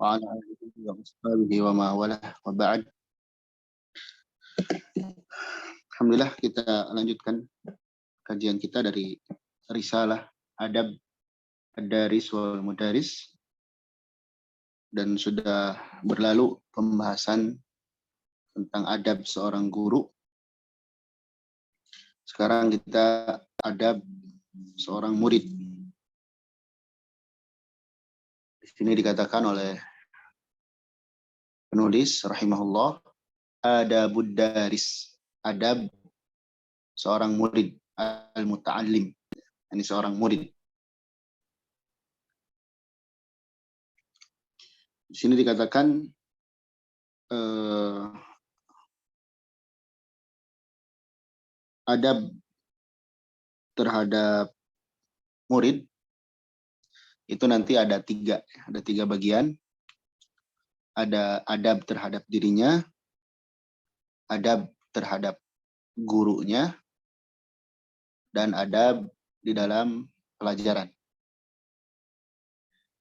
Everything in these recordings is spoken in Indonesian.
وعلى آله وأصحابه وما والاه وبعد. Alhamdulillah, kita lanjutkan kajian kita dari Risalah Adab Ad-Daris wal Mudaris, dan sudah berlalu pembahasan tentang adab seorang guru. Sekarang kita adab seorang murid. Di sini dikatakan oleh penulis rahimahullah, adabud daris, adab seorang murid, al-muta'allim, ini seorang murid. Di sini dikatakan adab terhadap murid itu nanti ada tiga bagian. Ada adab terhadap dirinya, adab terhadap gurunya, dan adab di dalam pelajaran.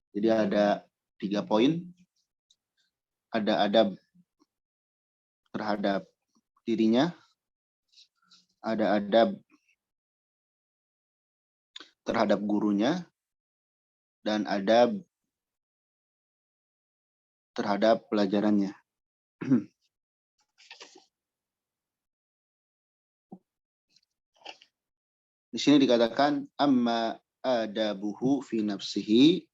Jadi ada 3 poin. Ada adab terhadap dirinya, ada adab terhadap gurunya, dan adab terhadap pelajarannya. Di sini dikatakan amma adabuhu fi nafsihi,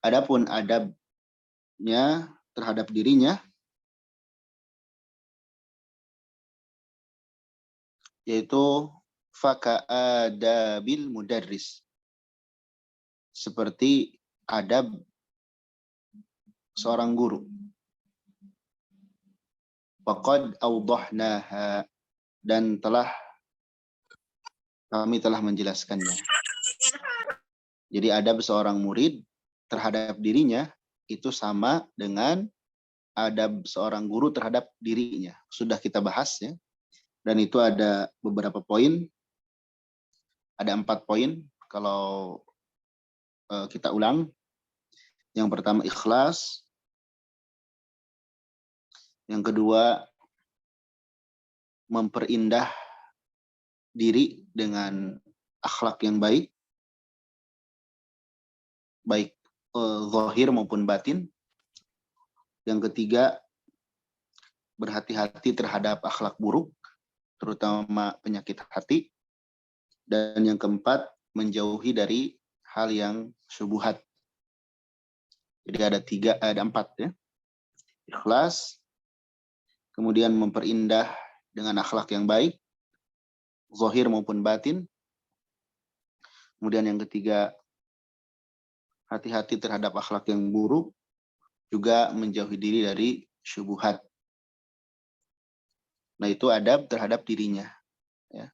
adapun adabnya terhadap dirinya, yaitu faka'adabil mudarris, seperti adab seorang guru. Faqad awdahnaha, dan kami telah menjelaskannya. Jadi adab seorang murid terhadap dirinya itu sama dengan adab seorang guru terhadap dirinya. Sudah kita bahas ya. Dan itu ada beberapa poin. Ada 4 poin kalau kita ulang. Yang pertama ikhlas. Yang kedua memperindah diri dengan akhlak yang baik. Baik zahir maupun batin. Yang ketiga berhati-hati terhadap akhlak buruk, terutama penyakit hati. Dan yang keempat, menjauhi dari hal yang syubhat. Jadi ada 4 ya. Ikhlas, kemudian memperindah dengan akhlak yang baik, zahir maupun batin. Kemudian yang ketiga, hati-hati terhadap akhlak yang buruk, juga menjauhi diri dari syubhat. Nah, itu adab terhadap dirinya. Ya.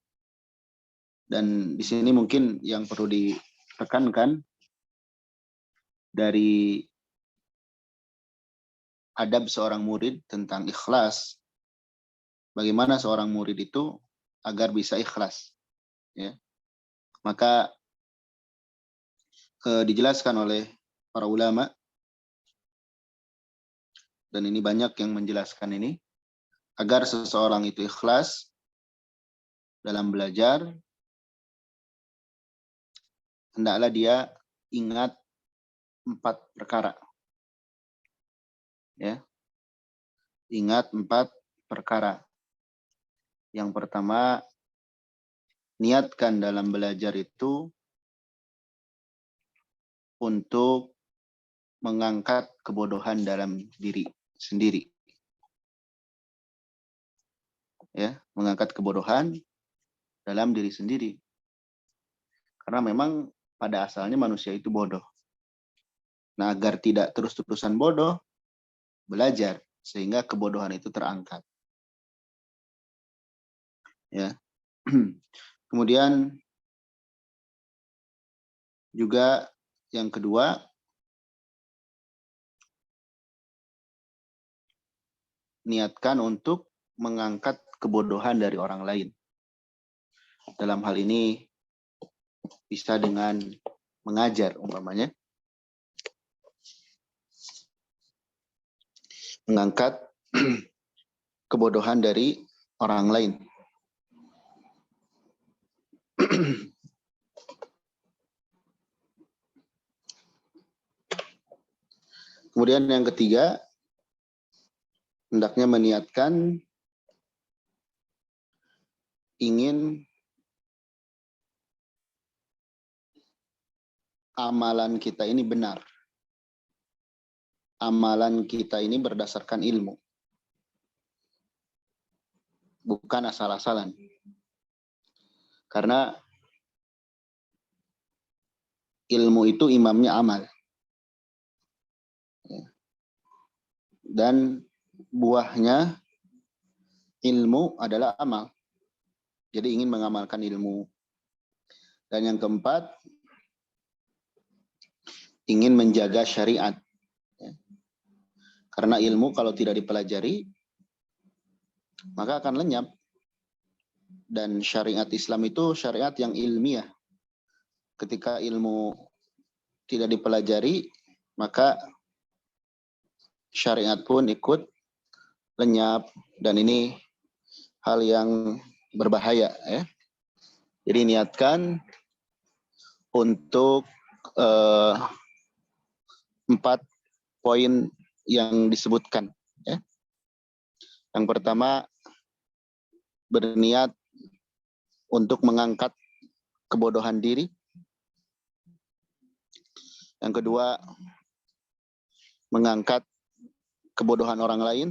Dan di sini mungkin yang perlu ditekankan dari adab seorang murid tentang ikhlas, bagaimana seorang murid itu agar bisa ikhlas. Ya. Maka dijelaskan oleh para ulama, dan ini banyak yang menjelaskan ini, agar seseorang itu ikhlas dalam belajar, hendaklah dia ingat 4 perkara. Ya. Ingat 4 perkara. Yang pertama, niatkan dalam belajar itu untuk mengangkat kebodohan dalam diri sendiri. Ya, mengangkat kebodohan dalam diri sendiri. Karena memang pada asalnya manusia itu bodoh. Nah, agar tidak terus-terusan bodoh, belajar sehingga kebodohan itu terangkat. Ya. Kemudian juga yang kedua, niatkan untuk mengangkat kebodohan dari orang lain. Dalam hal ini bisa dengan mengajar umpamanya. mengangkat kebodohan dari orang lain. Kemudian yang ketiga, hendaknya meniatkan ingin amalan kita ini benar. Amalan kita ini berdasarkan ilmu. Bukan asal-asalan. Karena ilmu itu imamnya amal. Dan buahnya ilmu adalah amal. Jadi ingin mengamalkan ilmu. Dan yang keempat, ingin menjaga syariat. Karena ilmu kalau tidak dipelajari, maka akan lenyap. Dan syariat Islam itu syariat yang ilmiah. Ketika ilmu tidak dipelajari, maka syariat pun ikut lenyap. Dan ini hal yang berbahaya. Ya. Jadi niatkan untuk 4 poin yang disebutkan. Ya. Yang pertama, berniat untuk mengangkat kebodohan diri. Yang kedua, mengangkat kebodohan orang lain.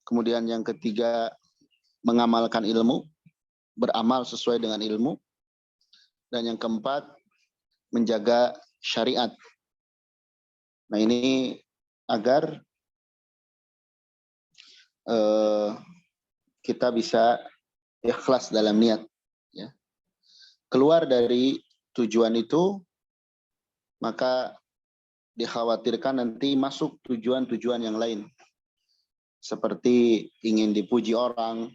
Kemudian yang ketiga, mengamalkan ilmu, beramal sesuai dengan ilmu. Dan yang keempat, menjaga syariat. Nah ini agar kita bisa ikhlas dalam niat. Ya. Keluar dari tujuan itu, maka dikhawatirkan nanti masuk tujuan-tujuan yang lain. Seperti ingin dipuji orang,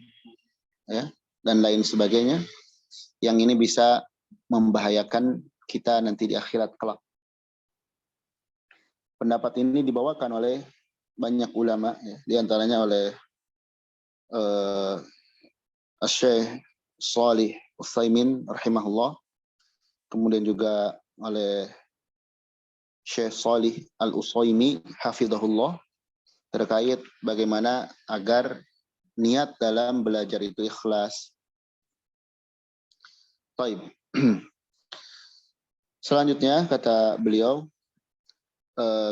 ya, dan lain sebagainya. Yang ini bisa membahayakan kita nanti di akhirat kelak. Pendapat ini dibawakan oleh banyak ulama, ya, diantaranya oleh Syekh Shalih Utsaimin rahimahullah, kemudian juga oleh Syekh Shalih Al-Utsaimin hafizahullah, terkait bagaimana agar niat dalam belajar itu ikhlas. Baik. Selanjutnya kata beliau,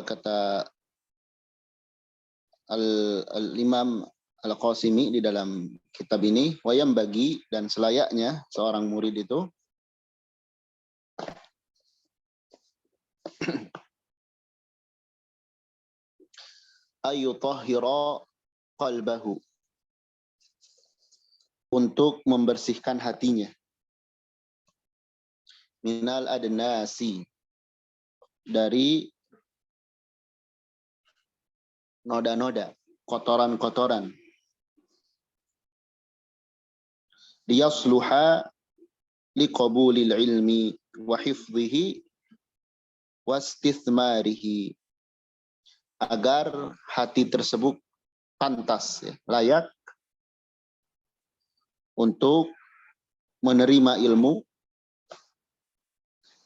kata Al-Imam Al-Qasimi di dalam kitab ini, wayam bagi dan selayaknya seorang murid itu ayutahhira qalbahu, untuk membersihkan hatinya, minal adnasi, dari noda-noda, kotoran-kotoran, liyasluha liqabulil ilmi wa hifdhihi wastithmarihi, agar hati tersebut pantas, ya, layak untuk menerima ilmu,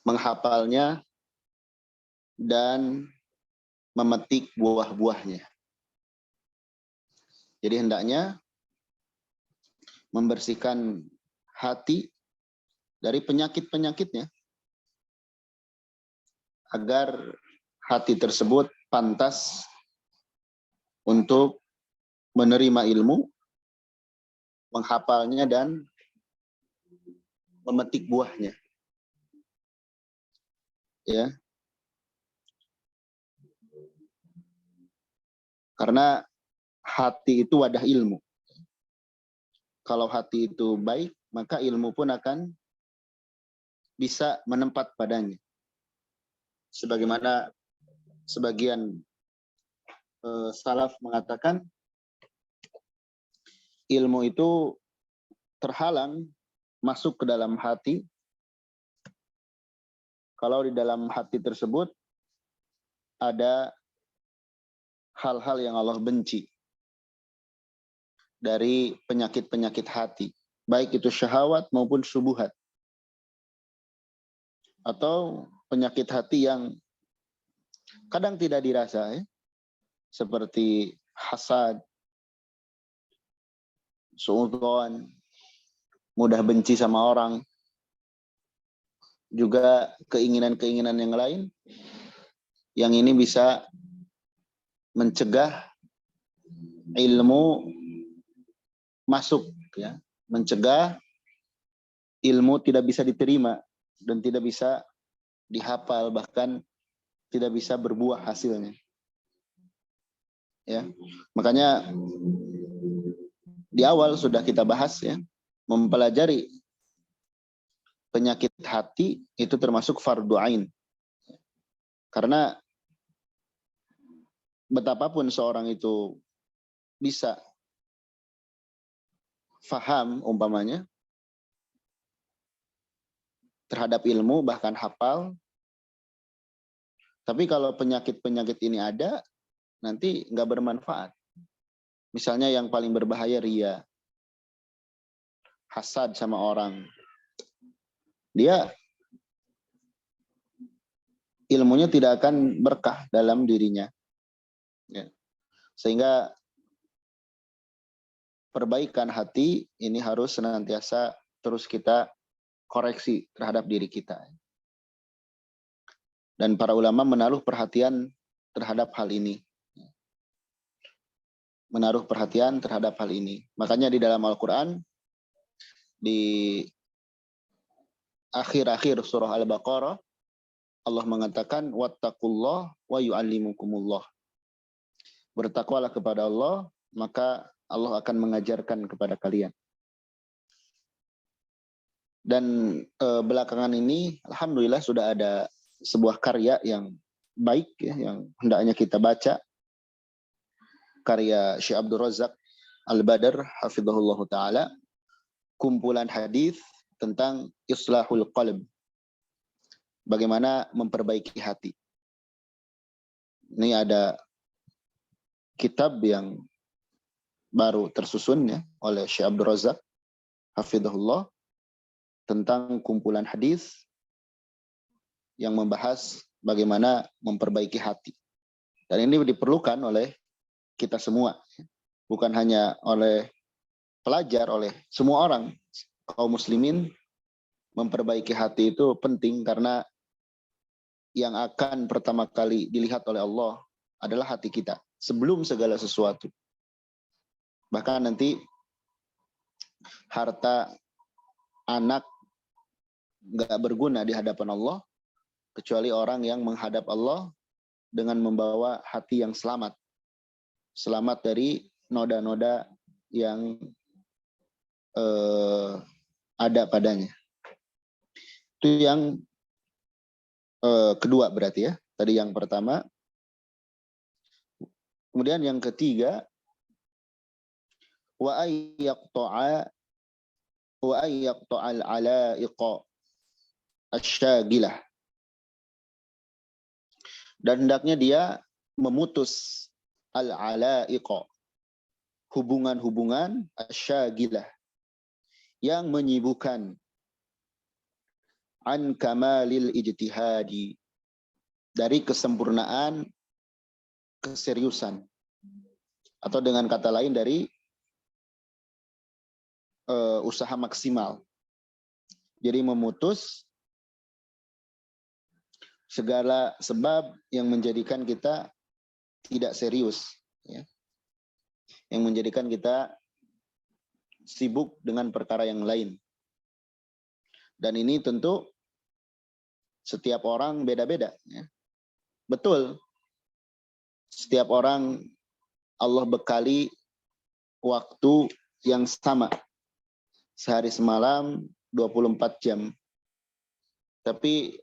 menghafalnya, dan memetik buah-buahnya. Jadi hendaknya membersihkan hati dari penyakit-penyakitnya, agar hati tersebut pantas untuk menerima ilmu, menghafalnya, dan memetik buahnya. Ya. Karena hati itu wadah ilmu. Kalau hati itu baik, maka ilmu pun akan bisa menempat padanya. Sebagaimana sebagian salaf mengatakan, ilmu itu terhalang masuk ke dalam hati kalau di dalam hati tersebut ada hal-hal yang Allah benci dari penyakit-penyakit hati, baik itu syahwat maupun syubhat, atau penyakit hati yang kadang tidak dirasa, ya, seperti hasad, suudzon, mudah benci sama orang, juga keinginan-keinginan yang lain, yang ini bisa mencegah ilmu masuk, ya, mencegah ilmu tidak bisa diterima dan tidak bisa dihafal, bahkan tidak bisa berbuah hasilnya. Ya, makanya di awal sudah kita bahas, ya, mempelajari penyakit hati itu termasuk fardu ain. Karena betapapun seorang itu bisa faham umpamanya terhadap ilmu, bahkan hafal, tapi kalau penyakit-penyakit ini ada, nanti nggak bermanfaat. Misalnya yang paling berbahaya ria, hasad sama orang. Dia ilmunya tidak akan berkah dalam dirinya. Ya. Sehingga perbaikan hati ini harus senantiasa terus kita koreksi terhadap diri kita. Dan para ulama menaruh perhatian terhadap hal ini. Menaruh perhatian terhadap hal ini. Makanya di dalam Al-Quran, di akhir-akhir surah Al-Baqarah, Allah mengatakan, wattaqullah wa yu'allimukumullah. Bertakwalah kepada Allah, maka Allah akan mengajarkan kepada kalian. Dan belakangan ini, alhamdulillah sudah ada sebuah karya yang baik, ya, yang hendaknya kita baca. Karya Syekh Abdul Razak Al-Badr, hafizahullah ta'ala, kumpulan hadis tentang islahul qalb. Bagaimana memperbaiki hati. Ini ada kitab yang baru tersusun, ya, oleh Syekh Abdul Razak hafizahullah tentang kumpulan hadis yang membahas bagaimana memperbaiki hati. Dan ini diperlukan oleh kita semua, bukan hanya oleh pelajar, oleh semua orang. Kaum muslimin memperbaiki hati itu penting, karena yang akan pertama kali dilihat oleh Allah adalah hati kita sebelum segala sesuatu. Bahkan nanti harta anak nggak berguna di hadapan Allah kecuali orang yang menghadap Allah dengan membawa hati yang selamat. Selamat dari noda-noda yang ada padanya. Itu yang kedua berarti, ya. Tadi yang pertama. Kemudian yang ketiga, wa ayyaqta'al alaiqa asyagilah. Dan hendaknya dia memutus al-alaiqa, hubungan-hubungan asyagilah yang menyibukkan, an kamalil ijtihadi, dari kesempurnaan keseriusan, atau dengan kata lain dari usaha maksimal. Jadi memutus segala sebab yang menjadikan kita tidak serius, ya, yang menjadikan kita sibuk dengan perkara yang lain. Dan ini tentu setiap orang beda-beda, ya. Betul, setiap orang Allah bekali waktu yang sama, sehari semalam 24 jam. Tapi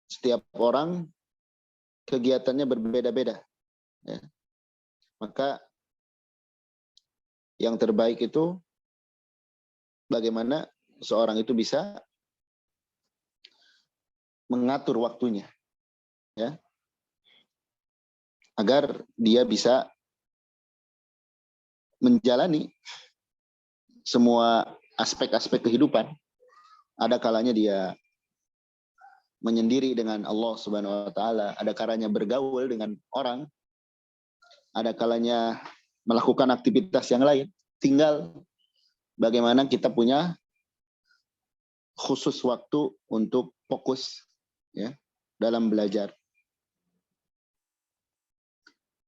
setiap orang kegiatannya berbeda-beda, ya. Maka yang terbaik itu bagaimana seorang itu bisa mengatur waktunya, ya. agar dia bisa menjalani semua aspek-aspek kehidupan. Ada kalanya dia menyendiri dengan Allah Subhanahu wa taala, ada kalanya bergaul dengan orang, ada kalanya melakukan aktivitas yang lain. Tinggal bagaimana kita punya khusus waktu untuk fokus ya dalam belajar.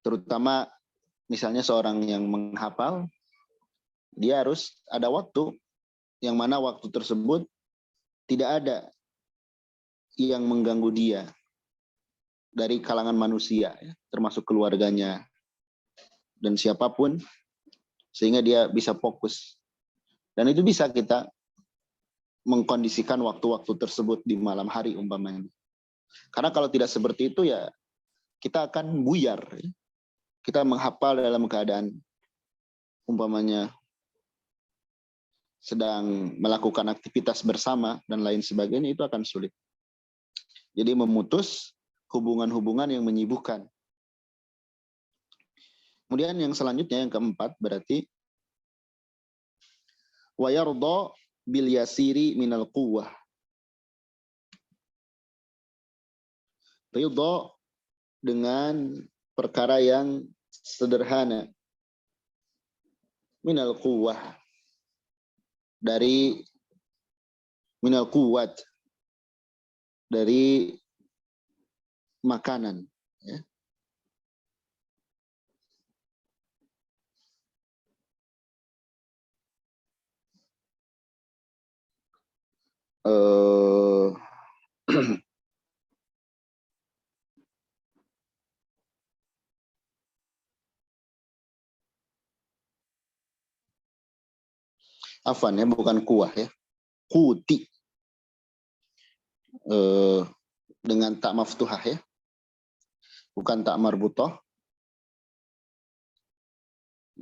Terutama misalnya seorang yang menghafal, dia harus ada waktu yang mana waktu tersebut tidak ada yang mengganggu dia dari kalangan manusia, ya, termasuk keluarganya dan siapapun, sehingga dia bisa fokus. Dan itu bisa kita mengkondisikan waktu-waktu tersebut di malam hari umpamanya. Karena kalau tidak seperti itu ya kita akan buyar. Kita menghafal dalam keadaan umpamanya sedang melakukan aktivitas bersama dan lain sebagainya, itu akan sulit. Jadi memutus hubungan-hubungan yang menyibukkan. Kemudian yang selanjutnya, yang keempat, berarti wa yardha bil yasiri minal quwwah. Ridha dengan perkara yang sederhana. Minal quwwah, dari minal quwwat, dari makanan, ya. Afwan ya, bukan kuah ya, kuti, dengan tak maftuhah ya, bukan tak marbutoh.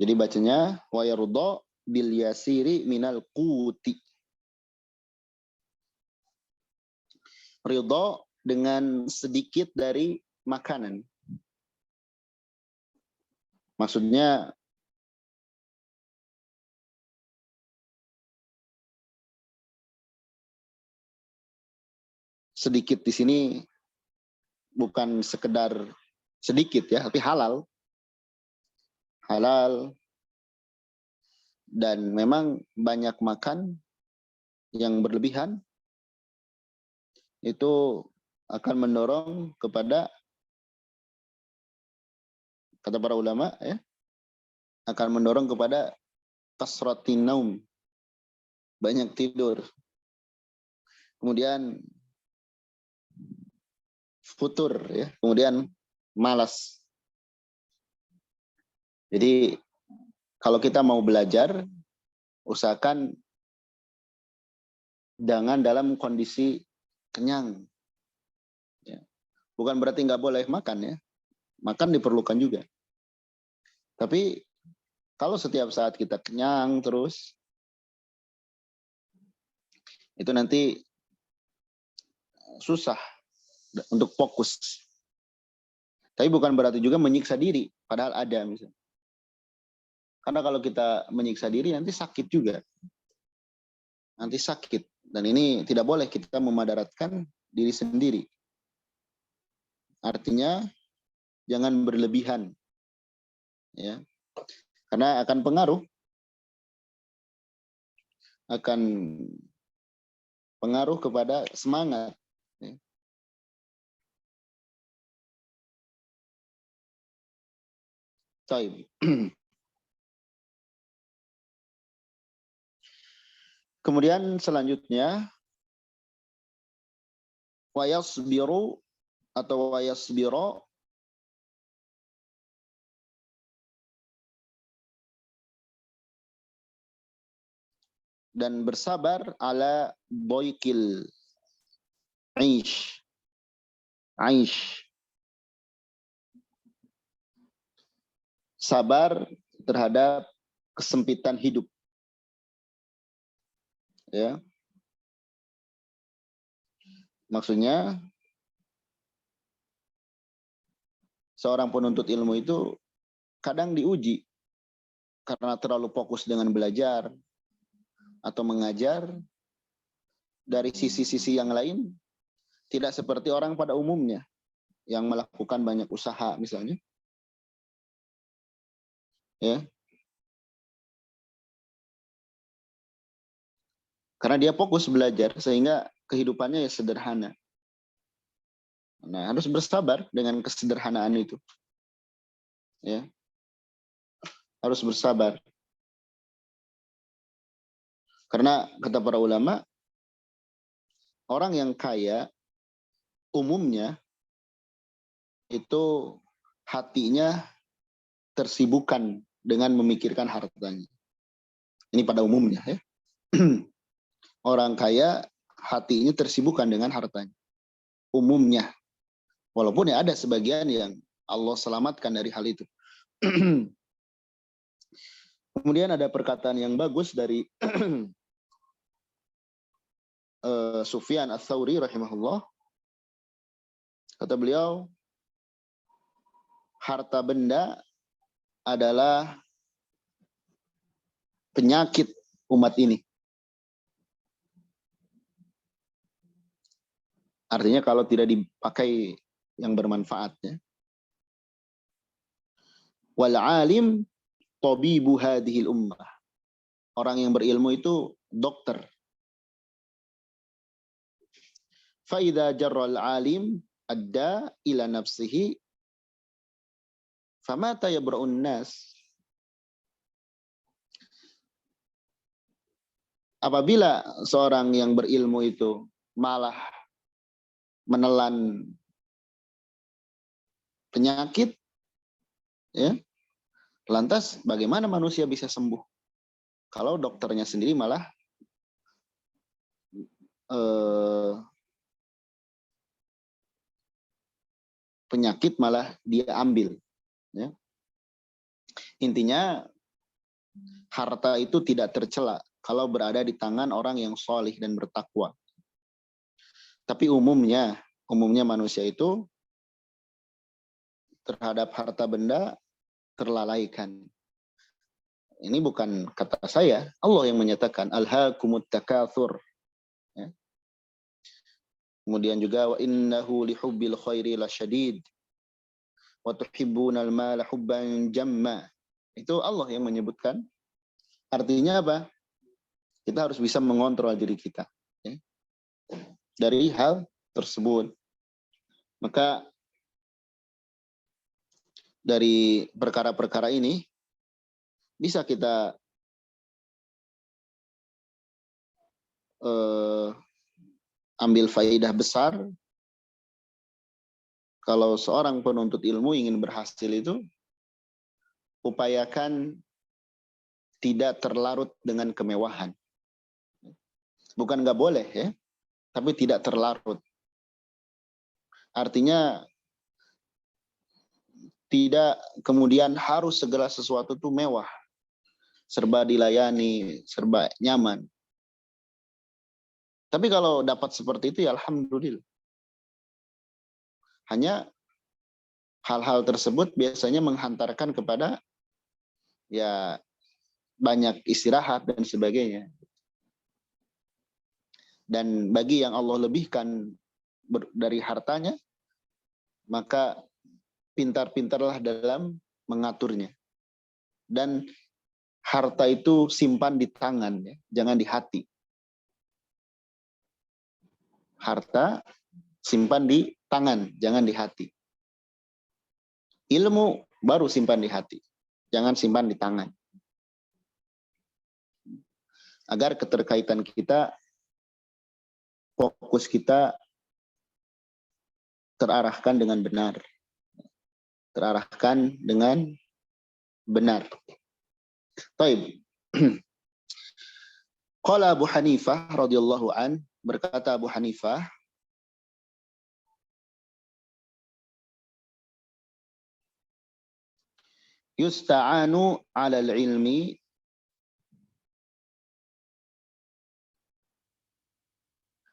Jadi bacanya wa yarudha bil yasiri minal kuti. Ridha dengan sedikit dari makanan. Maksudnya sedikit di sini bukan sekedar sedikit ya, tapi halal. Halal. Dan memang banyak makan yang berlebihan itu akan mendorong kepada, kata para ulama ya, akan mendorong kepada kasratin naum, banyak tidur. Kemudian futur ya, kemudian malas. Jadi kalau kita mau belajar, usahakan jangan dalam kondisi kenyang. Ya. Bukan berarti nggak boleh makan ya, makan diperlukan juga. Tapi kalau setiap saat kita kenyang terus, itu nanti susah untuk fokus. Tapi bukan berarti juga menyiksa diri, padahal ada misalnya. Karena kalau kita menyiksa diri nanti sakit juga. Nanti sakit. Dan ini tidak boleh kita memadaratkan diri sendiri. Artinya jangan berlebihan. Ya. Karena akan pengaruh kepada semangat. Ya. Taib. Kemudian selanjutnya wayasbiru atau wayasbiro, dan bersabar ala boykil aish, aish, sabar terhadap kesempitan hidup. Ya. Maksudnya seorang penuntut ilmu itu kadang diuji karena terlalu fokus dengan belajar atau mengajar. Dari sisi-sisi yang lain, tidak seperti orang pada umumnya yang melakukan banyak usaha misalnya. Ya. Karena dia fokus belajar sehingga kehidupannya ya sederhana. Nah, harus bersabar dengan kesederhanaan itu. Ya. Harus bersabar. Karena kata para ulama, orang yang kaya umumnya itu hatinya tersibukkan dengan memikirkan hartanya. Ini pada umumnya ya. Orang kaya hatinya tersibukkan dengan hartanya. Umumnya. Walaupun ya ada sebagian yang Allah selamatkan dari hal itu. Kemudian ada perkataan yang bagus dari Sufyan Ats-Tsauri rahimahullah. Kata beliau, harta benda adalah penyakit umat ini. Artinya kalau tidak dipakai yang bermanfaat. Ya. Wal alim tabibu hadhil ummah. Orang yang berilmu itu dokter. Fa idza jarra al alim adda ila nafsihi famata yabra'un nas. Apabila seorang yang berilmu itu malah menelan penyakit, ya, lantas bagaimana manusia bisa sembuh? Kalau dokternya sendiri malah penyakit malah dia ambil. Ya. Intinya harta itu tidak tercela kalau berada di tangan orang yang solih dan bertakwa. Tapi umumnya manusia itu terhadap harta benda terlalaikan. Ini bukan kata saya, Allah yang menyatakan alhaakumut takatsur. Ya. Kemudian juga wa innahu lihubbil khairi lasyadid wa tuhibbunal mala hubban jamma. Itu Allah yang menyebutkan. Artinya apa? Kita harus bisa mengontrol diri kita, ya, dari hal tersebut. Maka dari perkara-perkara ini bisa kita ambil faedah besar. Kalau seorang penuntut ilmu ingin berhasil itu, upayakan tidak terlarut dengan kemewahan. Bukan nggak boleh ya, tapi tidak terlarut. Artinya tidak kemudian harus segala sesuatu itu mewah, serba dilayani, serba nyaman. Tapi kalau dapat seperti itu ya alhamdulillah. Hanya hal-hal tersebut biasanya menghantarkan kepada ya banyak istirahat dan sebagainya. Dan bagi yang Allah lebihkan dari hartanya, maka pintar-pintarlah dalam mengaturnya. Dan harta itu simpan di tangan, ya, jangan di hati. Harta simpan di tangan, jangan di hati. Ilmu baru simpan di hati, jangan simpan di tangan. Agar keterkaitan kita, fokus kita terarahkan dengan benar. Terarahkan dengan benar. Baik. Qala Abu Hanifah radhiyallahu an, berkata Abu Hanifah, yusta'anu 'alal ilmi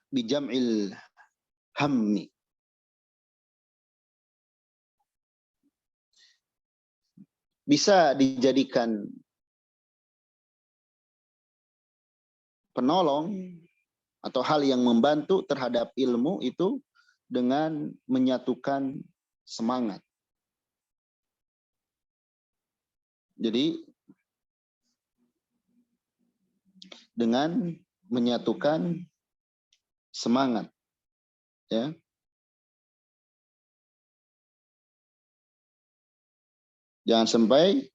bijam'il hammi. bisa dijadikan penolong atau hal yang membantu terhadap ilmu itu dengan menyatukan semangat. Jadi dengan menyatukan semangat, ya. Jangan sampai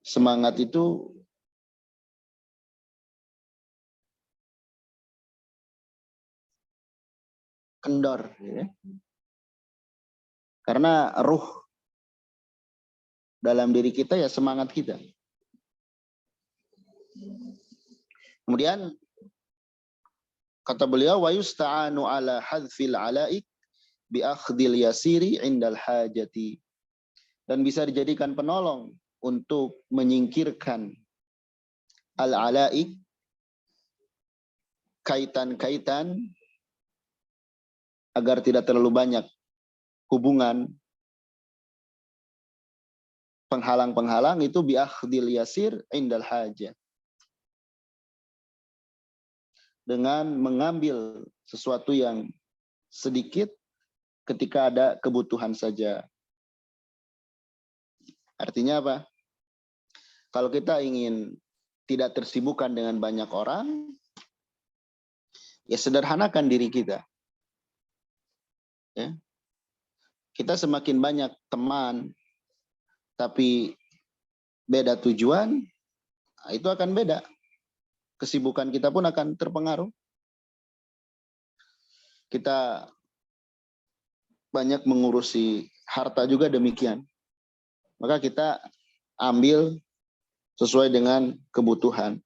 semangat itu kendor, ya. Karena ruh dalam diri kita ya semangat kita. Kemudian kata beliau, wa yusta'anu ala hadfil alaik bi akhdil yasiri indal hajati. Dan bisa dijadikan penolong untuk menyingkirkan al-alaik, kaitan-kaitan, agar tidak terlalu banyak hubungan, penghalang-penghalang itu bi akhdil yasir indal hajat. Dengan mengambil sesuatu yang sedikit ketika ada kebutuhan saja. Artinya apa? Kalau kita ingin tidak tersibukkan dengan banyak orang, ya sederhanakan diri kita. Ya. Kita semakin banyak teman, tapi beda tujuan, itu akan beda. Kesibukan kita pun akan terpengaruh. Kita banyak mengurusi harta juga demikian. Maka kita ambil sesuai dengan kebutuhan.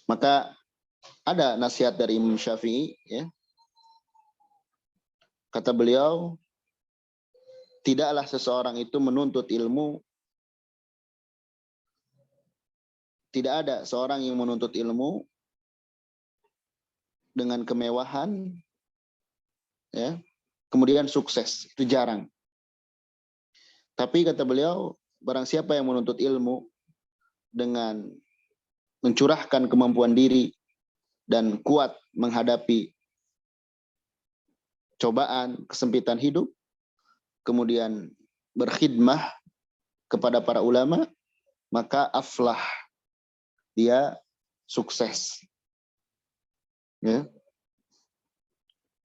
Maka ada nasihat dari Imam Syafi'i, ya. Kata beliau, tidaklah seseorang itu menuntut ilmu, tidak ada seorang yang menuntut ilmu dengan kemewahan, ya, kemudian sukses, itu jarang. Tapi kata beliau, barang siapa yang menuntut ilmu dengan mencurahkan kemampuan diri dan kuat menghadapi cobaan, kesempitan hidup, kemudian berkhidmah kepada para ulama, maka aflah, dia sukses. Ya.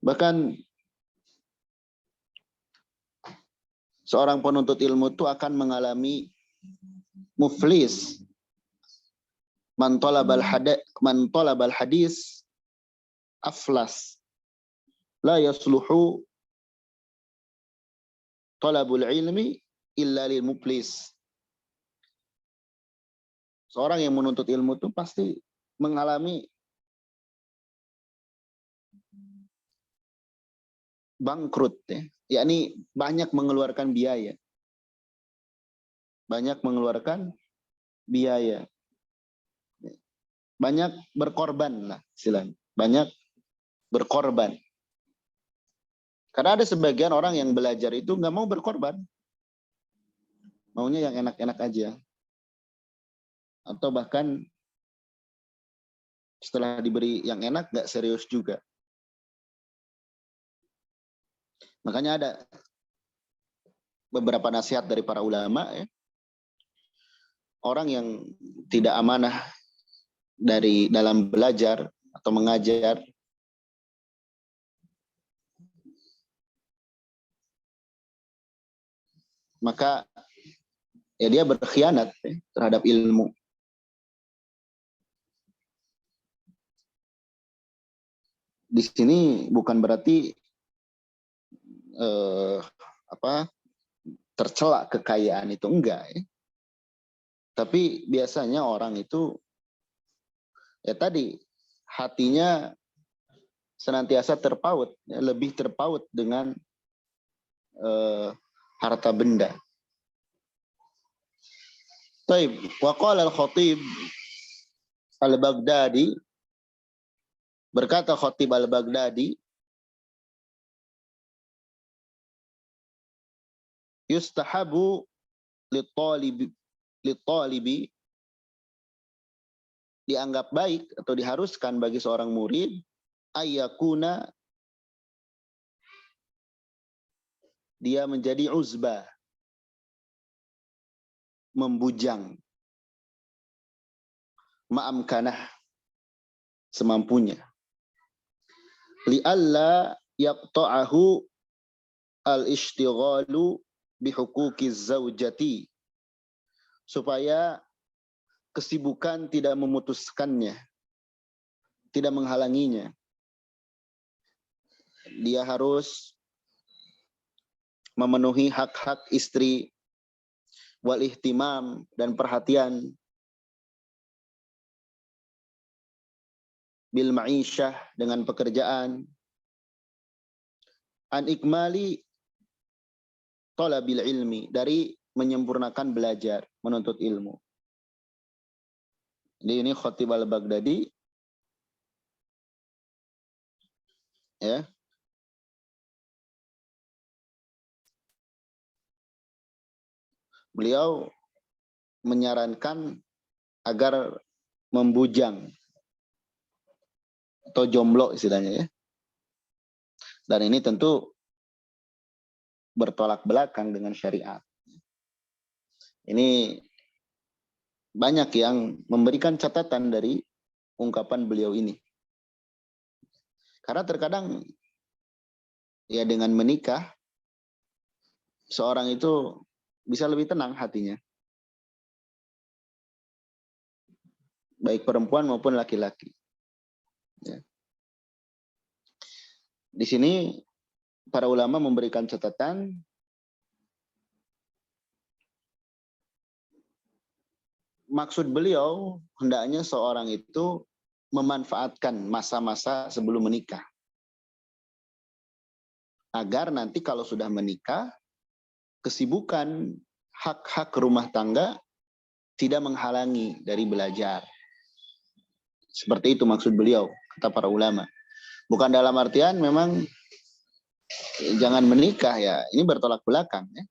Bahkan seorang penuntut ilmu itu akan mengalami muflis. Man talabal hadis aflas. La yasluhu talabul ilmi illa lil muflis. Seorang yang menuntut ilmu itu pasti mengalami bangkrut, ya. Yakni banyak mengeluarkan biaya. Banyak mengeluarkan biaya. Banyak berkorban lah istilahnya. Banyak berkorban. Karena ada sebagian orang yang belajar itu nggak mau berkorban. Maunya yang enak-enak aja. Atau bahkan setelah diberi yang enak nggak serius juga. Makanya ada beberapa nasihat dari para ulama, ya. Orang yang tidak amanah dari dalam belajar atau mengajar, maka ya dia berkhianat, ya, terhadap ilmu. Di sini bukan berarti tercela kekayaan itu, enggak, ya. Tapi biasanya orang itu ya tadi hatinya senantiasa terpaut, ya, lebih terpaut dengan harta benda. Taib, wa qala al-Khatib al-Baghdadi, berkata Khatib al-Baghdadi, yustahabu litalibi, dianggap baik atau diharuskan bagi seorang murid ayyakuna, dia menjadi uzbah, membujang, ma'amkanah, semampunya, li'alla yaqta'ahu al-ishtighalu bihuquqiz zaujati, supaya kesibukan tidak memutuskannya, tidak menghalanginya. Dia harus memenuhi hak-hak istri, wal ihtimam, dan perhatian, bil ma'isyah, dengan pekerjaan, an ikmali talabil ilmi, dari menyempurnakan belajar, menuntut ilmu. Jadi ini Khatib al-Baghdadi, ya, beliau menyarankan agar membujang atau jomblo istilahnya, ya. Dan ini tentu bertolak belakang dengan syariat. Ini banyak yang memberikan catatan dari ungkapan beliau ini. Karena terkadang ya dengan menikah seorang itu bisa lebih tenang hatinya. Baik perempuan maupun laki-laki. Ya. Di sini para ulama memberikan catatan maksud beliau hendaknya seorang itu memanfaatkan masa-masa sebelum menikah. Agar nanti kalau sudah menikah, kesibukan hak-hak rumah tangga tidak menghalangi dari belajar. Seperti itu maksud beliau, kata para ulama. Bukan dalam artian memang jangan menikah, ya. Ini bertolak belakang, ya.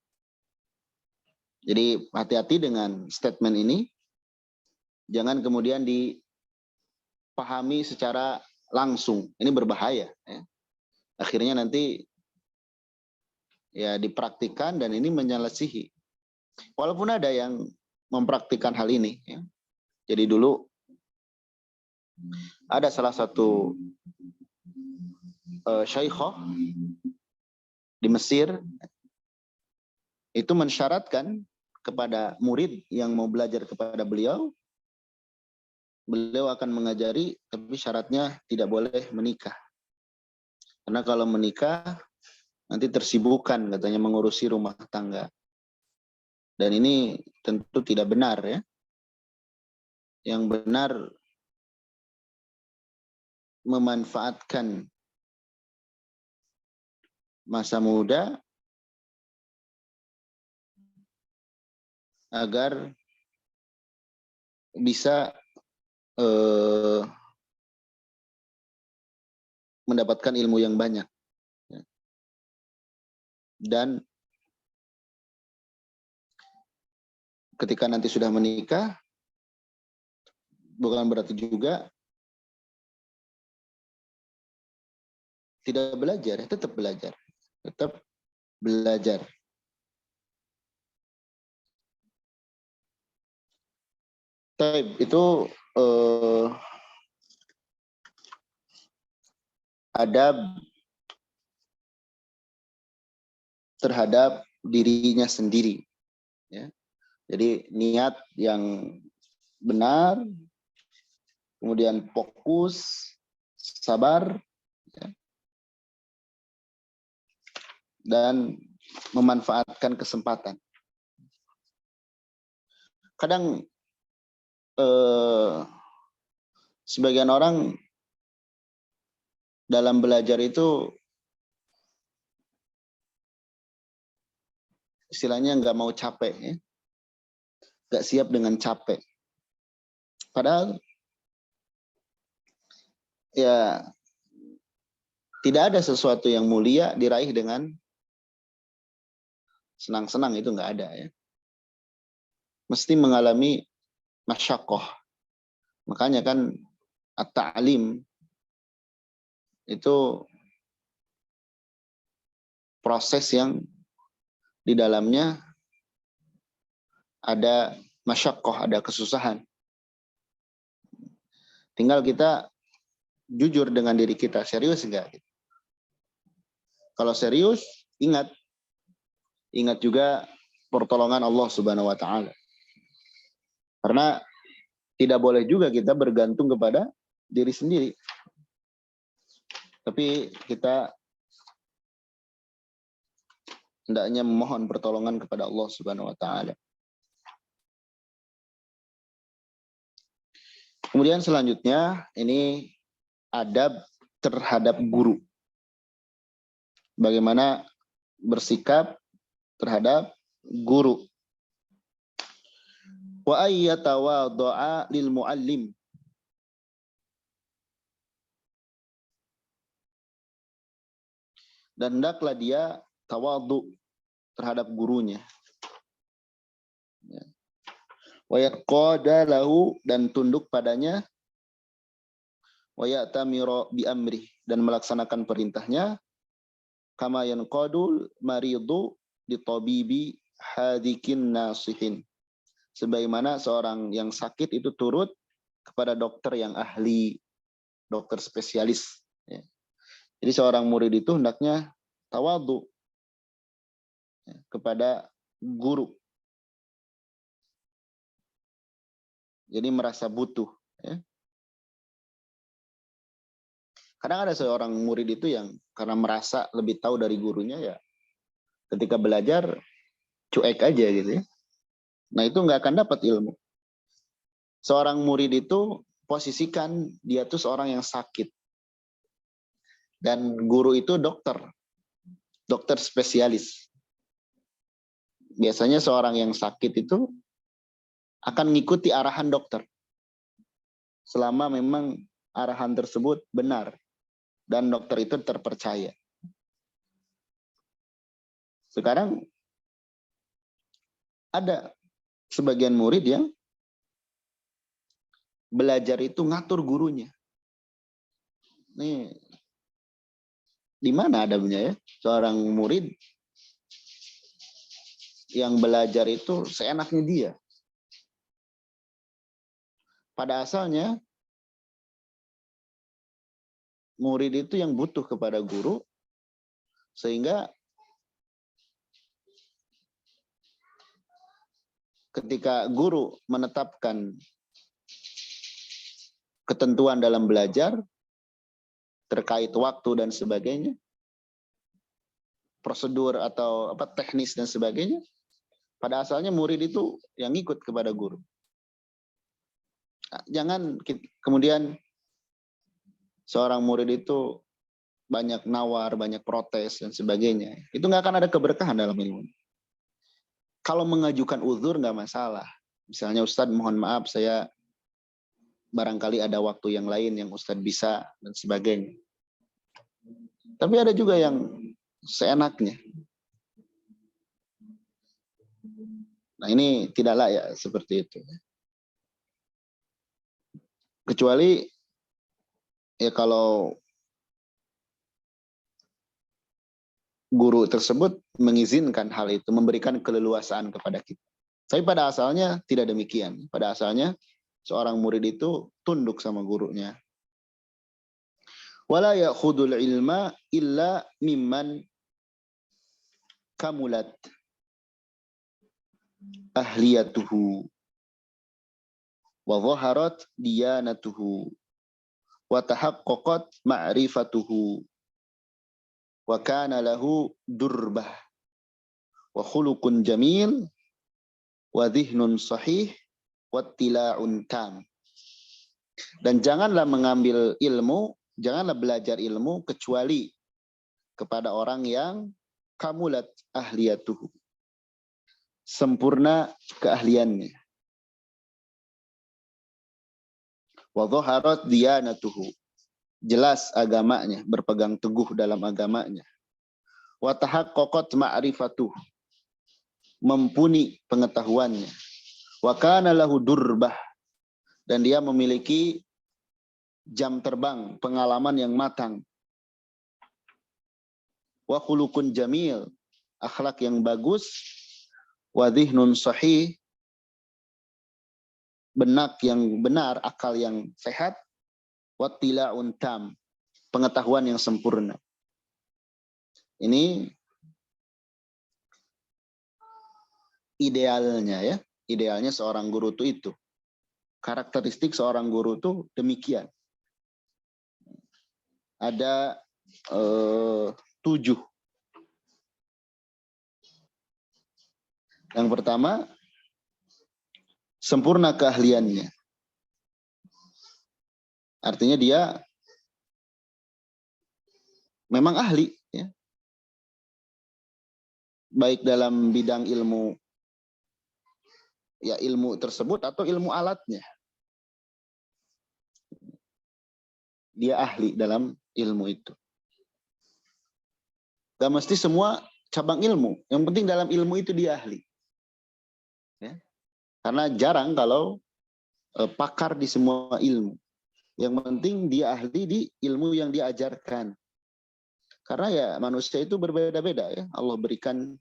Jadi hati-hati dengan statement ini. Jangan kemudian dipahami secara langsung. Ini berbahaya, ya. Akhirnya nanti ya dipraktikkan dan ini menyelesihi. Walaupun ada yang mempraktikkan hal ini, ya. Jadi dulu ada salah satu syaikhah di Mesir itu mensyaratkan kepada murid yang mau belajar kepada beliau akan mengajari, tapi syaratnya tidak boleh menikah. Karena kalau menikah nanti tersibukkan katanya mengurusi rumah tangga. Dan ini tentu tidak benar, ya. Yang benar memanfaatkan masa muda agar bisa mendapatkan ilmu yang banyak. Dan ketika nanti sudah menikah, bukan berarti juga tidak belajar, tetap belajar. Tetap belajar. Itu adab terhadap dirinya sendiri, ya. Jadi niat yang benar, kemudian fokus, sabar, ya, dan memanfaatkan kesempatan. Kadang sebagian orang dalam belajar itu istilahnya nggak mau capek, ya. Nggak siap dengan capek. Padahal ya tidak ada sesuatu yang mulia diraih dengan senang-senang, itu nggak ada ya. Mesti mengalami masyaqqah. Makanya kan at-ta'lim itu proses yang di dalamnya ada masyaqqah, ada kesusahan. Tinggal kita jujur dengan diri kita, serius enggak? Kalau serius, ingat juga pertolongan Allah Subhanahu wa taala. Karena tidak boleh juga kita bergantung kepada diri sendiri. Tapi kita hendaknya memohon pertolongan kepada Allah Subhanahu wa taala. Kemudian selanjutnya ini adab terhadap guru. Bagaimana bersikap terhadap guru. Wa ayyatawadda'a lil muallim. Dan hendaklah dia tawadhu terhadap gurunya. Wa yaqada lahu, dan tunduk padanya. Wa ya'tamira bi amrih, dan melaksanakan perintahnya. Kama yanqadul maridu di tabibi hadikin nasihin. Sebagaimana seorang yang sakit itu turut kepada dokter yang ahli, dokter spesialis. Ya. Jadi seorang murid itu hendaknya tawadhu kepada guru. Jadi merasa butuh. Ya. Kadang ada seorang murid itu yang karena merasa lebih tahu dari gurunya, ya ketika belajar cuek aja gitu ya. Nah itu nggak akan dapat ilmu. Seorang murid itu posisikan dia tuh seorang yang sakit. Dan guru itu dokter spesialis. Biasanya seorang yang sakit itu akan mengikuti arahan dokter. Selama memang arahan tersebut benar. Dan dokter itu terpercaya. Sekarang ada sebagian murid yang belajar itu ngatur gurunya. Nih, di mana adabnya ya? Seorang murid yang belajar itu seenaknya dia. Pada asalnya, murid itu yang butuh kepada guru, sehingga ketika guru menetapkan ketentuan dalam belajar, terkait waktu dan sebagainya, prosedur atau teknis dan sebagainya, pada asalnya murid itu yang ikut kepada guru. Jangan kemudian seorang murid itu banyak nawar, banyak protes dan sebagainya. Itu nggak akan ada keberkahan dalam ilmu. Kalau mengajukan uzur nggak masalah. Misalnya, Ustadz mohon maaf, saya barangkali ada waktu yang lain yang Ustadz bisa dan sebagainya. Tapi ada juga yang seenaknya. Nah ini tidak layak seperti itu. Kecuali ya kalau guru tersebut mengizinkan hal itu, memberikan keleluasaan kepada kita. Tapi pada asalnya tidak demikian. Pada asalnya seorang murid itu tunduk sama gurunya. Wala ya'khudul ilma illa mimman kamulat ahliyatuhu wa dhaharat diyanatuhu wa tahaqqaqat ma'rifatuhu wa kana lahu durbah wa khuluqun jamil wa dhihnun sahih wa tila'un tam. Dan janganlah mengambil ilmu, janganlah belajar ilmu kecuali kepada orang yang kamulat ahliyatuhu, sempurna keahliannya, wa dhaharat diyanatuhu, jelas agamanya, berpegang teguh dalam agamanya, wa tahaqqaqat ma'rifatuh, mumpuni pengetahuannya. Wa kana lahu durbah, dan dia memiliki jam terbang, pengalaman yang matang. Wa khuluqun jamil, akhlak yang bagus. Wa dhihnun sahih, benak yang benar, akal yang sehat. Wa tila'un tam, pengetahuan yang sempurna. Ini idealnya ya, idealnya seorang guru itu. Karakteristik seorang guru itu demikian. Ada 7. Yang pertama, sempurna keahliannya. Artinya dia memang ahli, ya. Baik dalam bidang ilmu, ya ilmu tersebut atau ilmu alatnya. Dia ahli dalam ilmu itu. Gak mesti semua cabang ilmu. Yang penting dalam ilmu itu dia ahli. Ya. Karena jarang kalau pakar di semua ilmu. Yang penting dia ahli di ilmu yang diajarkan. Karena ya manusia itu berbeda-beda ya. Allah berikan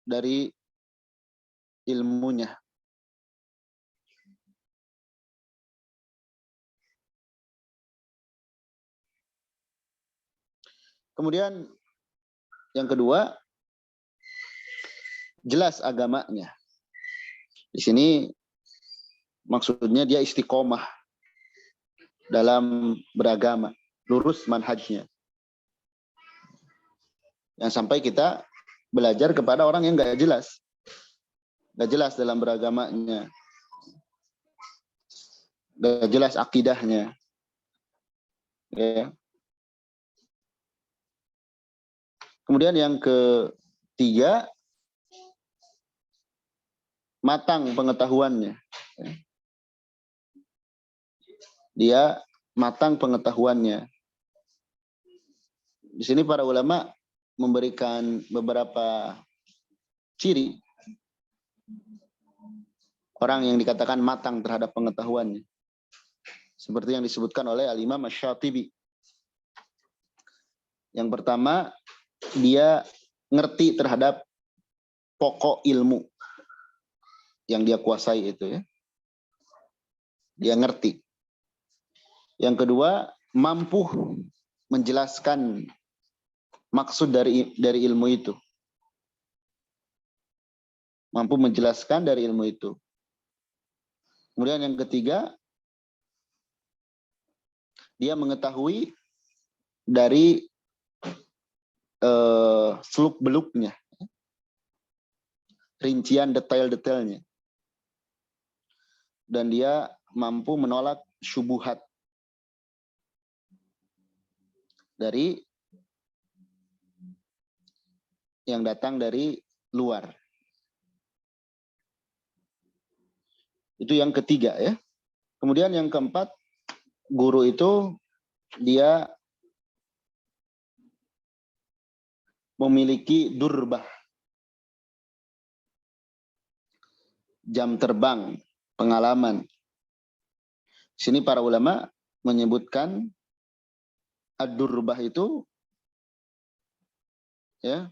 dari ilmunya. Kemudian yang kedua, jelas agamanya. Di sini maksudnya dia istiqomah dalam beragama, lurus manhajnya. Yang sampai kita belajar kepada orang yang nggak jelas dalam beragamanya, nggak jelas akidahnya. Ya. Kemudian yang ketiga, matang pengetahuannya. Dia matang pengetahuannya. Di sini para ulama memberikan beberapa ciri orang yang dikatakan matang terhadap pengetahuannya. Seperti yang disebutkan oleh Al-Imam Asy-Syatibi. Yang pertama, dia ngerti terhadap pokok ilmu yang dia kuasai itu ya. Dia ngerti. Yang kedua, mampu menjelaskan maksud dari ilmu itu. Mampu menjelaskan dari ilmu itu. Kemudian yang ketiga, dia mengetahui dari seluk-beluknya, rincian detail-detailnya. Dan dia mampu menolak syubhat dari yang datang dari luar. Itu yang ketiga ya. Kemudian yang keempat, guru itu dia memiliki durbah, jam terbang, pengalaman. Di sini para ulama menyebutkan ad-durbah itu ya,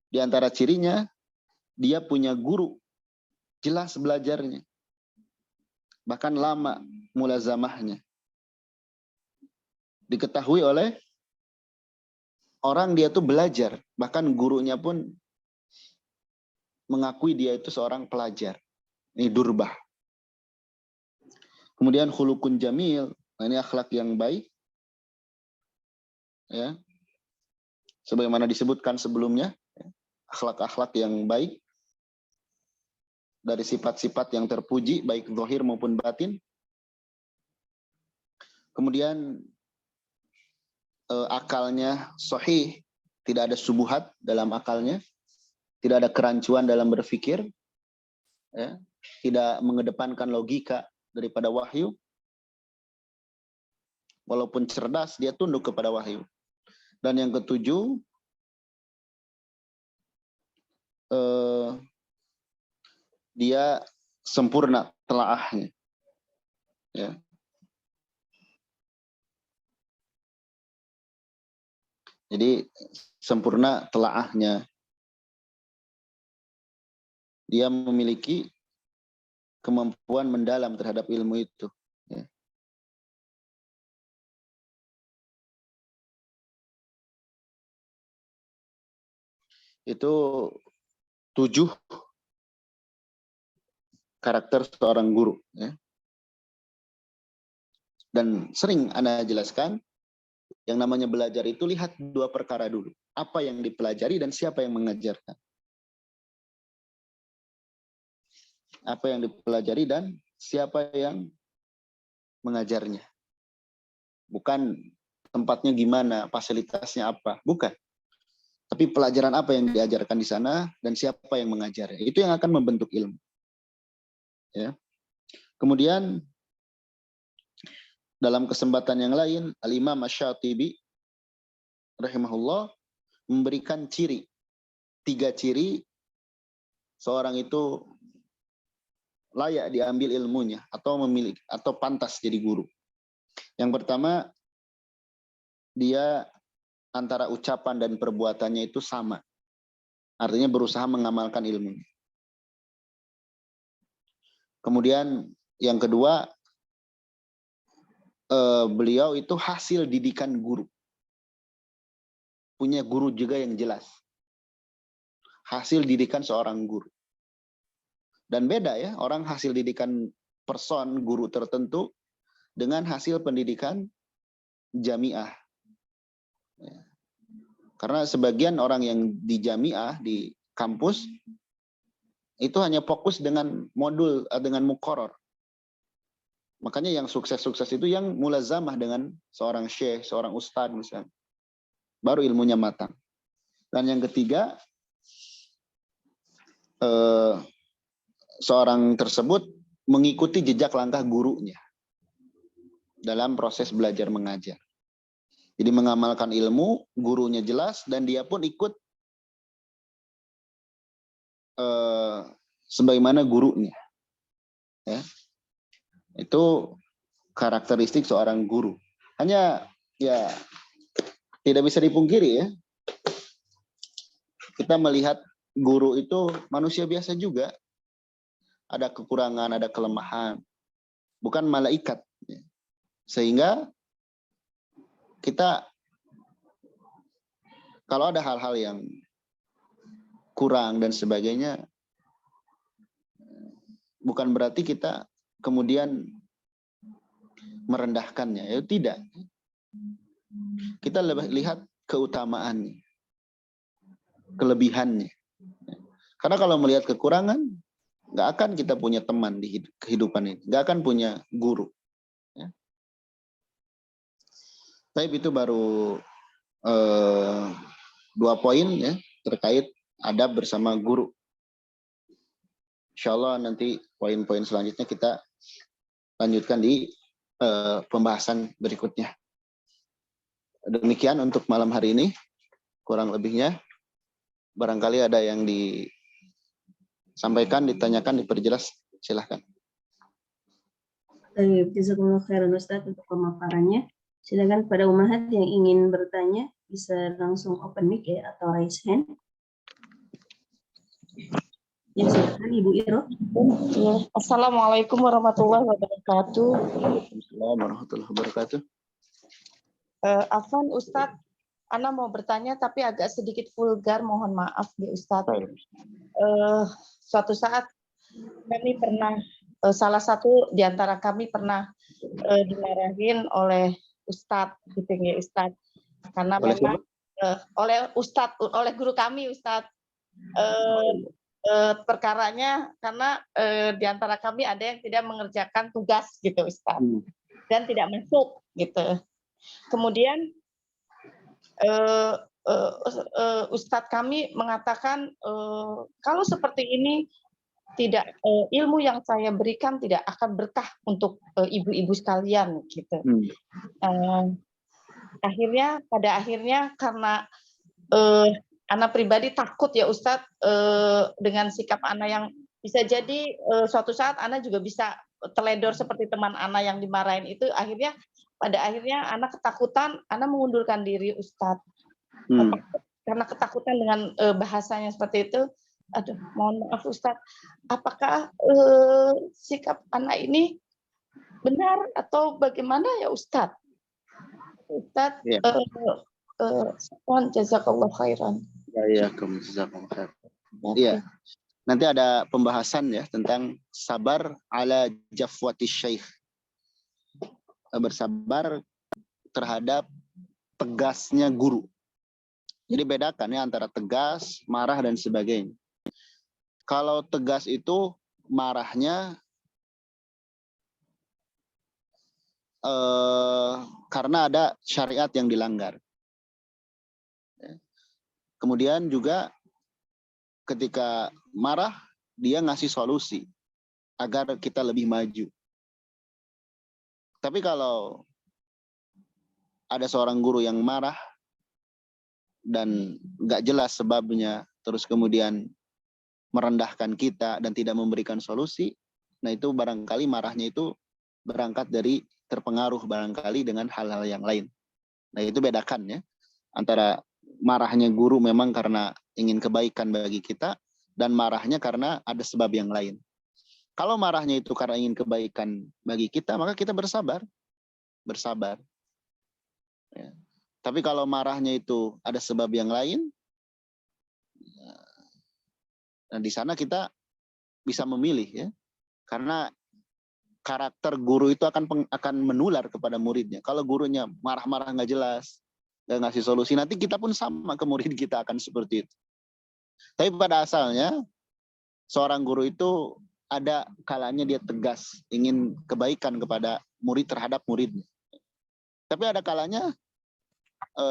di antara cirinya dia punya guru, jelas belajarnya, bahkan lama mulazamahnya, diketahui oleh orang dia tuh belajar, bahkan gurunya pun mengakui dia itu seorang pelajar. Ini durbah. Kemudian khuluqun jamil, nah ini akhlak yang baik. Ya. Sebagaimana disebutkan sebelumnya, akhlak-akhlak yang baik dari sifat-sifat yang terpuji baik zahir maupun batin. Kemudian akalnya sahih, tidak ada subuhat dalam akalnya, tidak ada kerancuan dalam berpikir, ya, tidak mengedepankan logika daripada wahyu. Walaupun cerdas, dia tunduk kepada wahyu. Dan yang ketujuh, dia sempurna telaahnya. Ya. Jadi sempurna telaahnya. Dia memiliki kemampuan mendalam terhadap ilmu itu. Ya. Itu 7 karakter seorang guru. Ya. Dan sering Anda jelaskan, yang namanya belajar itu lihat 2 perkara dulu. Apa yang dipelajari dan siapa yang mengajarkan. Apa yang dipelajari dan siapa yang mengajarnya. Bukan tempatnya gimana, fasilitasnya apa. Bukan. Tapi pelajaran apa yang diajarkan di sana dan siapa yang mengajarnya. Itu yang akan membentuk ilmu. Ya. Kemudian dalam kesempatan yang lain, Al-Imam Asy-Syatibi rahimahullah memberikan ciri, 3 ciri seorang itu layak diambil ilmunya atau memiliki atau pantas jadi guru. Yang pertama, dia antara ucapan dan perbuatannya itu sama. Artinya berusaha mengamalkan ilmunya. Kemudian yang kedua, beliau itu hasil didikan guru. Punya guru juga yang jelas. Hasil didikan seorang guru. Dan beda ya, orang hasil didikan person, guru tertentu, dengan hasil pendidikan jamiah. Karena sebagian orang yang di jamiah, di kampus, itu hanya fokus dengan modul, dengan muqarrar. Makanya yang sukses-sukses itu yang mulazamah dengan seorang syekh, seorang ustadz misalnya. Baru ilmunya matang. Dan yang ketiga, seorang tersebut mengikuti jejak langkah gurunya dalam proses belajar mengajar. Jadi mengamalkan ilmu, gurunya jelas, dan dia pun ikut sebagaimana gurunya. Ya. Itu karakteristik seorang guru. Hanya ya tidak bisa dipungkiri ya. Kita melihat guru itu manusia biasa juga. Ada kekurangan, ada kelemahan. Bukan malaikat. Sehingga kita kalau ada hal-hal yang kurang dan sebagainya, bukan berarti kita kemudian merendahkannya. Ya tidak. Kita lihat keutamaannya, kelebihannya. Karena kalau melihat kekurangan, nggak akan kita punya teman di kehidupan ini, nggak akan punya guru. Ya. Tapi itu baru 2 poin ya terkait adab bersama guru. Insya Allah nanti poin-poin selanjutnya kita lanjutkan di pembahasan berikutnya. Demikian untuk malam hari ini, kurang lebihnya. Barangkali ada yang disampaikan, ditanyakan, diperjelas, silahkan. Jazakumullah khairan Ustaz untuk pemaparannya. Silakan pada umahat yang ingin bertanya bisa langsung open mic ya atau raise hand. Ya silakan Ibu Iro. Assalamualaikum warahmatullahi wabarakatuh. Assalamualaikum warahmatullahi wabarakatuh. Afwan Ustadz, Ana mau bertanya tapi agak sedikit vulgar, mohon maaf ya Ustadz. Suatu saat kami pernah, salah satu di antara kami pernah dimarahin oleh Ustadz, gitu ya Ustadz, karena memang oleh Ustadz, oleh guru kami Ustadz. Perkaranya karena di antara kami ada yang tidak mengerjakan tugas gitu Ustadz, dan tidak masuk gitu. Kemudian Ustadz kami mengatakan kalau seperti ini tidak ilmu yang saya berikan tidak akan berkah untuk ibu-ibu sekalian gitu. pada akhirnya karena Ana pribadi takut ya Ustadz dengan sikap Ana yang bisa jadi suatu saat Ana juga bisa teledor seperti teman Ana yang dimarahin itu. Pada akhirnya Ana ketakutan, Ana mengundurkan diri Ustadz. Karena ketakutan dengan bahasanya seperti itu. Aduh, mohon maaf Ustadz, apakah sikap Ana ini benar atau bagaimana ya Ustadz? Ustadz, jazakallah khairan. Iya, nanti ada pembahasan ya tentang sabar ala jafwati syekh. Bersabar terhadap tegasnya guru. Jadi bedakan ya antara tegas, marah dan sebagainya. Kalau tegas itu marahnya karena ada syariat yang dilanggar. Kemudian juga ketika marah, dia ngasih solusi agar kita lebih maju. Tapi kalau ada seorang guru yang marah dan nggak jelas sebabnya, terus kemudian merendahkan kita dan tidak memberikan solusi, nah itu barangkali marahnya itu berangkat dari terpengaruh barangkali dengan hal-hal yang lain. Nah itu bedakan ya antara marahnya guru memang karena ingin kebaikan bagi kita dan marahnya karena ada sebab yang lain. Kalau marahnya itu karena ingin kebaikan bagi kita, maka kita bersabar. Ya. Tapi kalau marahnya itu ada sebab yang lain, nah di sana kita bisa memilih ya, karena karakter guru itu akan menular kepada muridnya. Kalau gurunya marah-marah nggak jelas, nggak ngasih solusi, nanti kita pun sama ke murid kita akan seperti itu. Tapi pada asalnya seorang guru itu ada kalanya dia tegas, ingin kebaikan kepada murid terhadap muridnya. Tapi ada kalanya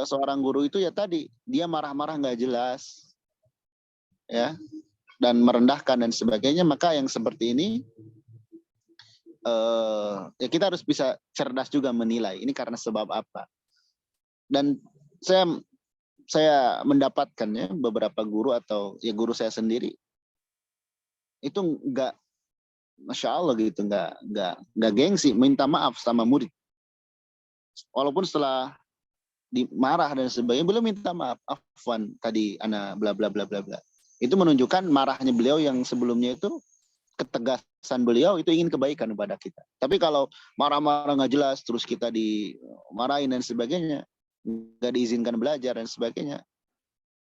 seorang guru itu ya tadi dia marah-marah nggak jelas, ya, dan merendahkan dan sebagainya. Maka yang seperti ini ya kita harus bisa cerdas juga menilai ini karena sebab apa. Dan saya mendapatkan ya beberapa guru atau ya guru saya sendiri itu nggak, masya Allah gitu, nggak gengsi minta maaf sama murid. Walaupun setelah dimarah dan sebagainya belum minta maaf, afwan tadi ana bla bla bla bla bla. Itu menunjukkan marahnya beliau yang sebelumnya itu, ketegasan beliau itu ingin kebaikan kepada kita. Tapi kalau marah-marah nggak jelas terus kita dimarahin dan sebagainya, nggak diizinkan belajar dan sebagainya,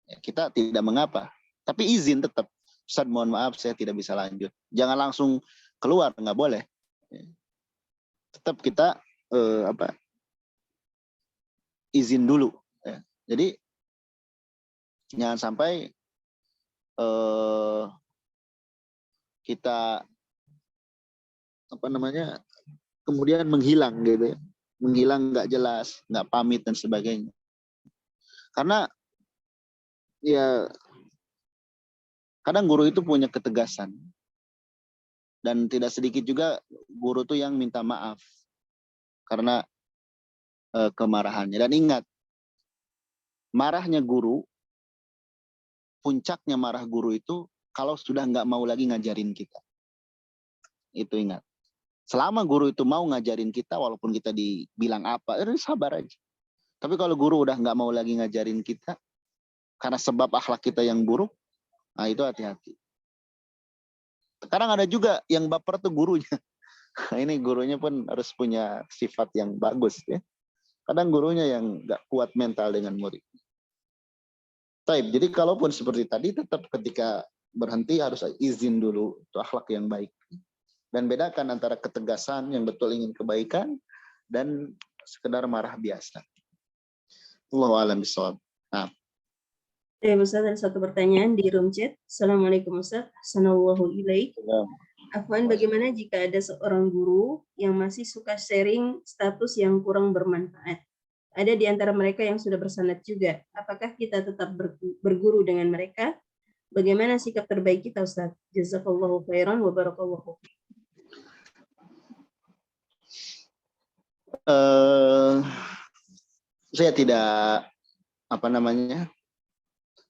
ya kita tidak mengapa. Tapi izin tetap, Ustaz mohon maaf saya tidak bisa lanjut. Jangan langsung keluar, nggak boleh. Tetap kita izin dulu. Ya. Jadi jangan sampai kita kemudian menghilang gitu ya, menghilang nggak jelas, nggak pamit dan sebagainya. Karena ya kadang guru itu punya ketegasan dan tidak sedikit juga guru tuh yang minta maaf karena kemarahannya. Dan ingat, marahnya guru, puncaknya marah guru itu kalau sudah nggak mau lagi ngajarin kita. Itu ingat. Selama guru itu mau ngajarin kita, walaupun kita dibilang apa, sabar aja. Tapi kalau guru udah nggak mau lagi ngajarin kita, karena sebab akhlak kita yang buruk, nah itu hati-hati. Sekarang ada juga yang baper tuh gurunya. Nah, ini gurunya pun harus punya sifat yang bagus ya. Kadang gurunya yang nggak kuat mental dengan murid. Taib. Jadi kalaupun seperti tadi, tetap ketika berhenti harus izin dulu, itu akhlak yang baik. Dan bedakan antara ketegasan yang betul ingin kebaikan dan sekedar marah biasa. Allahu a'lam bishawab. Nah. Ustaz, ada satu pertanyaan di room chat. Assalamualaikum Ustaz. Assalamualaikum warahmatullahi. Afwan, bagaimana jika ada seorang guru yang masih suka sharing status yang kurang bermanfaat? Ada di antara mereka yang sudah bersanad juga. Apakah kita tetap berguru dengan mereka? Bagaimana sikap terbaik kita, Ustaz? Jazakallahu khairan wa barakallahu. saya tidak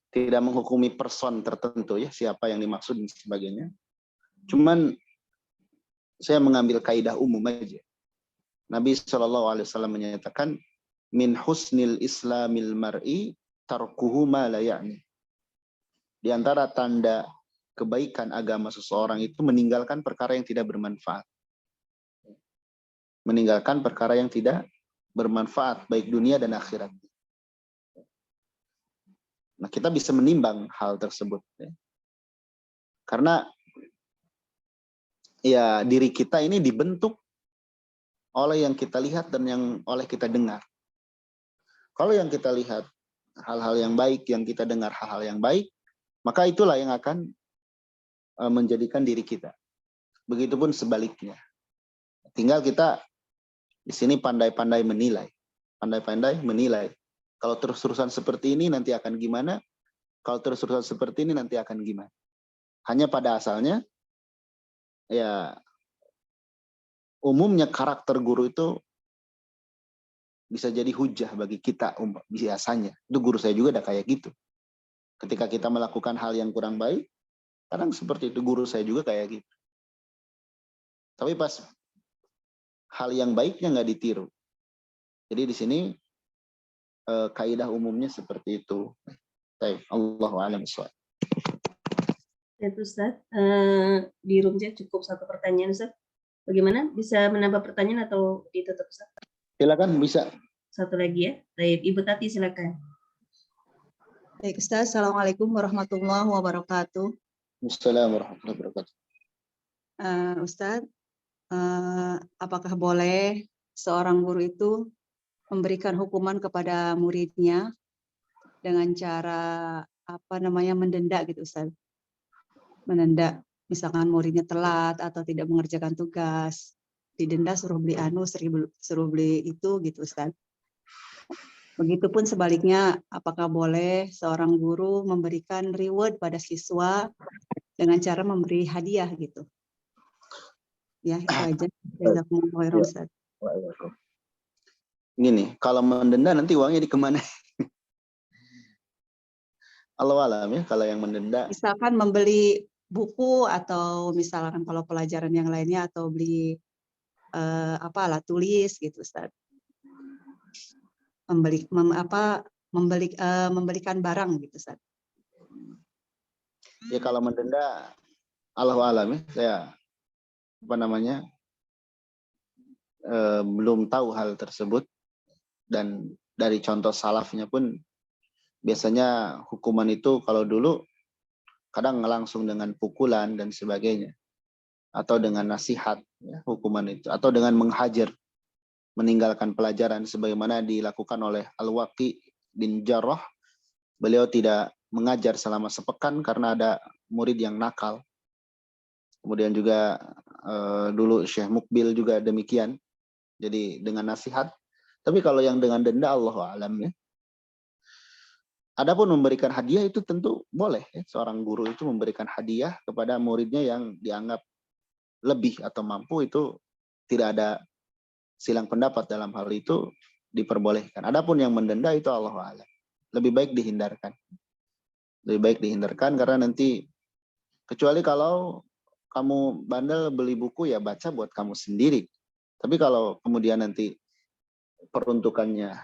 tidak menghukumi person tertentu ya, siapa yang dimaksud dan sebagainya. Cuman saya mengambil kaidah umum aja. Nabi SAW menyatakan, min husnil islamil mar'i tarkuhu ma la ya'ni. Di antara tanda kebaikan agama seseorang itu meninggalkan perkara yang tidak bermanfaat. Meninggalkan perkara yang tidak bermanfaat, baik dunia dan akhirat. Nah, kita bisa menimbang hal tersebut. Ya. Karena ya diri kita ini dibentuk oleh yang kita lihat dan yang oleh kita dengar. Kalau yang kita lihat hal-hal yang baik, yang kita dengar hal-hal yang baik, maka itulah yang akan menjadikan diri kita. Begitupun sebaliknya. Tinggal kita di sini pandai-pandai menilai. Pandai-pandai menilai. Kalau terus-terusan seperti ini nanti akan gimana? Kalau terus-terusan seperti ini nanti akan gimana? Hanya pada asalnya, ya umumnya karakter guru itu bisa jadi hujah bagi kita biasanya. Itu guru saya juga udah kayak gitu. Ketika kita melakukan hal yang kurang baik, kadang seperti itu guru saya juga kayak gitu. Tapi pas hal yang baiknya nggak ditiru. Jadi di sini kaidah umumnya seperti itu. Baik, Allahu a'lam bishawab. Ya, Ustaz, di room chat cukup satu pertanyaan, Ustaz. Bagaimana? Bisa menambah pertanyaan atau ditutup, Ustaz? Silakan, bisa. Satu lagi ya. Baik, Ibu Tati silakan. Baik, Ustaz. Assalamualaikum warahmatullahi wabarakatuh. Assalamualaikum warahmatullahi wabarakatuh. Ustaz, apakah boleh seorang guru itu memberikan hukuman kepada muridnya dengan cara mendenda gitu, Ustaz? Mendenda, misalkan muridnya telat atau tidak mengerjakan tugas, didenda suruh beli suruh beli itu gitu, Ustaz. Begitupun sebaliknya, apakah boleh seorang guru memberikan reward pada siswa dengan cara memberi hadiah gitu? Ya, itu aja. Jazakumullah khairan, Ustaz. Gini, kalau mendenda nanti uangnya dikemana? Allah alam ya, kalau yang mendenda. Misalkan membeli buku atau misalkan kalau pelajaran yang lainnya atau beli alat tulis gitu, Ustaz. Membelikan barang gitu, Ustaz. Ya kalau mendenda, Allah alam ya, saya belum tahu hal tersebut. Dan dari contoh salafnya pun biasanya hukuman itu kalau dulu kadang langsung dengan pukulan dan sebagainya, atau dengan nasihat ya, hukuman itu, atau dengan menghajar, meninggalkan pelajaran sebagaimana dilakukan oleh Al-Waqi bin Jarrah. Beliau tidak mengajar selama sepekan karena ada murid yang nakal. Kemudian juga dulu Syekh Mukbil juga demikian. Jadi dengan nasihat. Tapi kalau yang dengan denda, Allahu a'lam ya. Adapun memberikan hadiah itu tentu boleh ya. Seorang guru itu memberikan hadiah kepada muridnya yang dianggap lebih atau mampu, itu tidak ada silang pendapat dalam hal itu, diperbolehkan. Adapun yang mendenda itu Allahu a'lam. Lebih baik dihindarkan. Lebih baik dihindarkan karena nanti, kecuali kalau kamu bandel beli buku ya baca buat kamu sendiri. Tapi kalau kemudian nanti peruntukannya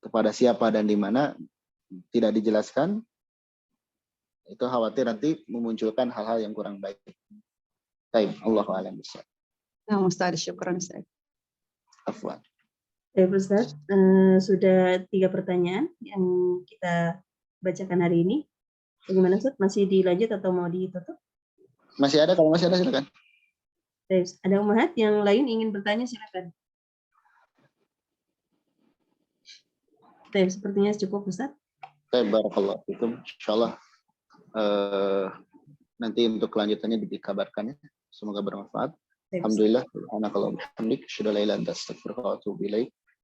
kepada siapa dan di mana tidak dijelaskan, itu khawatir nanti memunculkan hal-hal yang kurang baik. Baik, Allahu a'lam bishawab. Nah, Ustaz, syukran, Ustaz. Afwan. Baik, Ustaz, sudah 3 pertanyaan yang kita bacakan hari ini. Bagaimana, Ustaz? Masih dilanjut atau mau ditutup? Masih ada, kalau masih ada silakan. Baik, ada Umahat yang lain ingin bertanya, silakan. Baik, sepertinya cukup, Ustaz. Baik, barakallahu fikum. Insyaallah nanti untuk kelanjutannya dikabarkan ya. Semoga bermanfaat. Alhamdulillah. Subhanakallahumma wa bihamdika, asyhadu an la ilaha illa anta, astaghfiruka wa atubu ilaik.